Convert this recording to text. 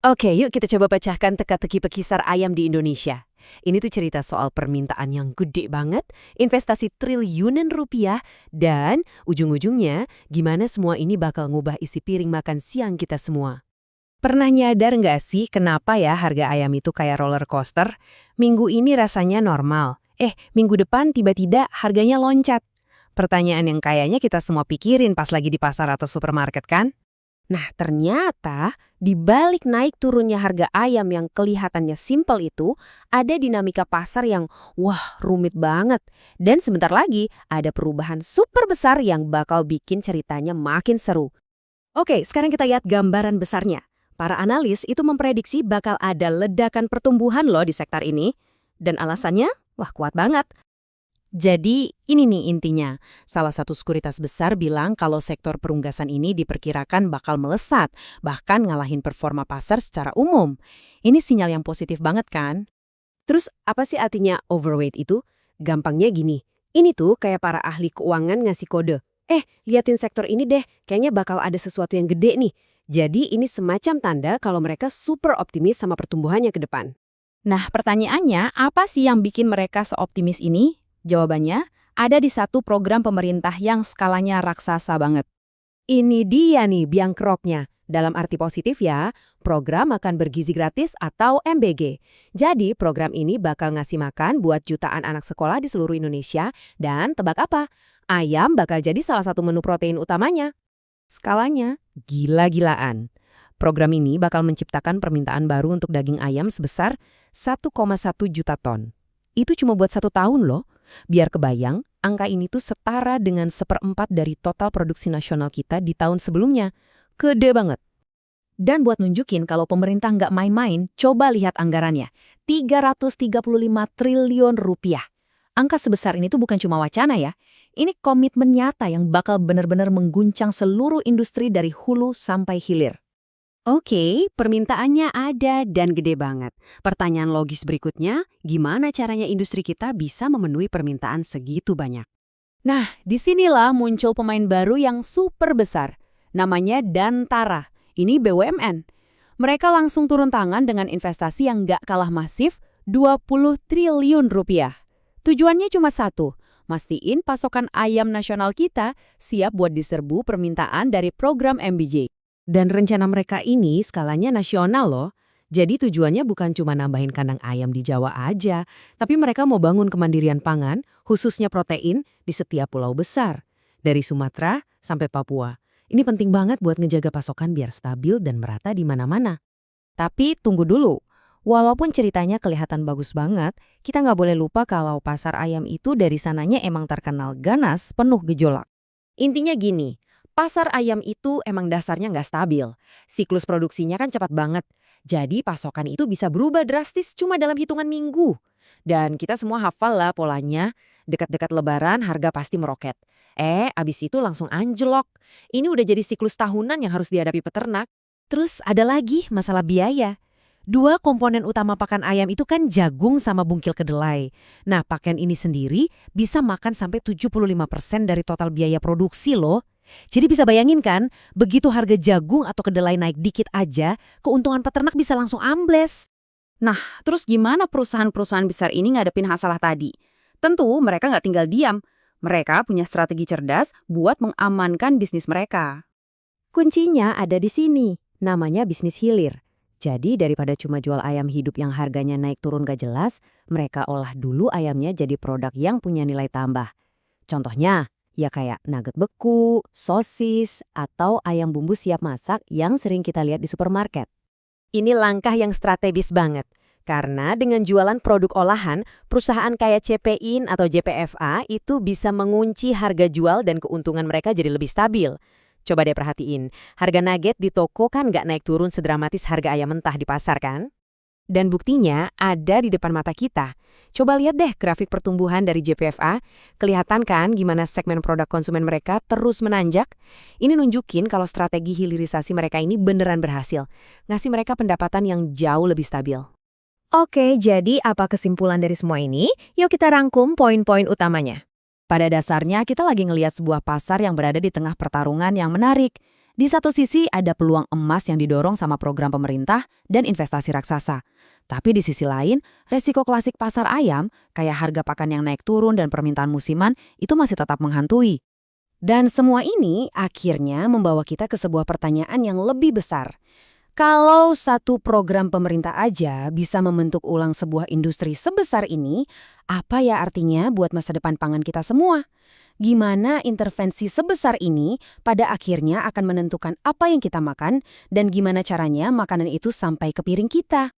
Oke, yuk kita coba pecahkan teka-teki pekisar ayam di Indonesia. Ini tuh cerita soal permintaan yang gede banget, investasi triliunan rupiah, dan ujung-ujungnya gimana semua ini bakal ngubah isi piring makan siang kita semua. Pernah nyadar nggak sih kenapa ya harga ayam itu kayak roller coaster? Minggu ini rasanya normal. Minggu depan tiba-tiba harganya loncat. Pertanyaan yang kayaknya kita semua pikirin pas lagi di pasar atau supermarket kan? Nah, ternyata di balik naik turunnya harga ayam yang kelihatannya simpel itu, ada dinamika pasar yang wah rumit banget. Dan sebentar lagi ada perubahan super besar yang bakal bikin ceritanya makin seru. Oke, sekarang kita lihat gambaran besarnya. Para analis itu memprediksi bakal ada ledakan pertumbuhan loh di sektor ini. Dan alasannya, wah kuat banget. Jadi ini nih intinya, salah satu sekuritas besar bilang kalau sektor perunggasan ini diperkirakan bakal melesat, bahkan ngalahin performa pasar secara umum. Ini sinyal yang positif banget kan? Terus apa sih artinya overweight itu? Gampangnya gini, ini tuh kayak para ahli keuangan ngasih kode. Liatin sektor ini deh, kayaknya bakal ada sesuatu yang gede nih. Jadi ini semacam tanda kalau mereka super optimis sama pertumbuhannya ke depan. Nah, pertanyaannya, apa sih yang bikin mereka seoptimis ini? Jawabannya, ada di satu program pemerintah yang skalanya raksasa banget. Ini dia nih biang keroknya. Dalam arti positif ya, program makan bergizi gratis atau MBG. Jadi program ini bakal ngasih makan buat jutaan anak sekolah di seluruh Indonesia dan tebak apa? Ayam bakal jadi salah satu menu protein utamanya. Skalanya gila-gilaan. Program ini bakal menciptakan permintaan baru untuk daging ayam sebesar 1,1 juta ton. Itu cuma buat 1 tahun loh. Biar kebayang, angka ini tuh setara dengan 1/4 dari total produksi nasional kita di tahun sebelumnya. Gede banget. Dan buat nunjukin kalau pemerintah nggak main-main, coba lihat anggarannya. 335 triliun rupiah. Angka sebesar ini tuh bukan cuma wacana ya. Ini komitmen nyata yang bakal benar-benar mengguncang seluruh industri dari hulu sampai hilir. Oke, permintaannya ada dan gede banget. Pertanyaan logis berikutnya, gimana caranya industri kita bisa memenuhi permintaan segitu banyak? Nah, disinilah muncul pemain baru yang super besar. Namanya Dantara. Ini BUMN. Mereka langsung turun tangan dengan investasi yang nggak kalah masif, 20 triliun rupiah. Tujuannya cuma satu, mastiin pasokan ayam nasional kita siap buat diserbu permintaan dari program MBJ. Dan rencana mereka ini skalanya nasional loh. Jadi tujuannya bukan cuma nambahin kandang ayam di Jawa aja, tapi mereka mau bangun kemandirian pangan, khususnya protein, di setiap pulau besar. Dari Sumatera sampai Papua. Ini penting banget buat ngejaga pasokan biar stabil dan merata di mana-mana. Tapi tunggu dulu. Walaupun ceritanya kelihatan bagus banget, kita nggak boleh lupa kalau pasar ayam itu dari sananya emang terkenal ganas, penuh gejolak. Intinya gini, pasar ayam itu emang dasarnya nggak stabil. Siklus produksinya kan cepat banget. Jadi pasokan itu bisa berubah drastis cuma dalam hitungan minggu. Dan kita semua hafal lah polanya. Dekat-dekat lebaran harga pasti meroket. Abis itu langsung anjlok. Ini udah jadi siklus tahunan yang harus dihadapi peternak. Terus ada lagi masalah biaya. Dua komponen utama pakan ayam itu kan jagung sama bungkil kedelai. Nah, pakan ini sendiri bisa makan sampai 75% dari total biaya produksi loh. Jadi bisa bayangin kan, begitu harga jagung atau kedelai naik dikit aja, keuntungan peternak bisa langsung ambles. Nah, terus gimana perusahaan-perusahaan besar ini ngadepin masalah tadi? Tentu mereka nggak tinggal diam. Mereka punya strategi cerdas buat mengamankan bisnis mereka. Kuncinya ada di sini, namanya bisnis hilir. Jadi daripada cuma jual ayam hidup yang harganya naik turun gak jelas, mereka olah dulu ayamnya jadi produk yang punya nilai tambah. Contohnya, ya kayak nugget beku, sosis, atau ayam bumbu siap masak yang sering kita lihat di supermarket. Ini langkah yang strategis banget. Karena dengan jualan produk olahan, perusahaan kayak CPIN atau JPFA itu bisa mengunci harga jual dan keuntungan mereka jadi lebih stabil. Coba deh perhatiin, harga nugget di toko kan nggak naik turun sedramatis harga ayam mentah di pasar kan? Dan buktinya ada di depan mata kita. Coba lihat deh grafik pertumbuhan dari JPFA. Kelihatan kan gimana segmen produk konsumen mereka terus menanjak? Ini nunjukin kalau strategi hilirisasi mereka ini beneran berhasil. Ngasih mereka pendapatan yang jauh lebih stabil. Oke, jadi apa kesimpulan dari semua ini? Yuk kita rangkum poin-poin utamanya. Pada dasarnya kita lagi ngelihat sebuah pasar yang berada di tengah pertarungan yang menarik. Di satu sisi ada peluang emas yang didorong sama program pemerintah dan investasi raksasa. Tapi di sisi lain, resiko klasik pasar ayam, kayak harga pakan yang naik turun dan permintaan musiman, itu masih tetap menghantui. Dan semua ini akhirnya membawa kita ke sebuah pertanyaan yang lebih besar. Kalau satu program pemerintah aja bisa membentuk ulang sebuah industri sebesar ini, apa ya artinya buat masa depan pangan kita semua? Gimana intervensi sebesar ini pada akhirnya akan menentukan apa yang kita makan dan gimana caranya makanan itu sampai ke piring kita?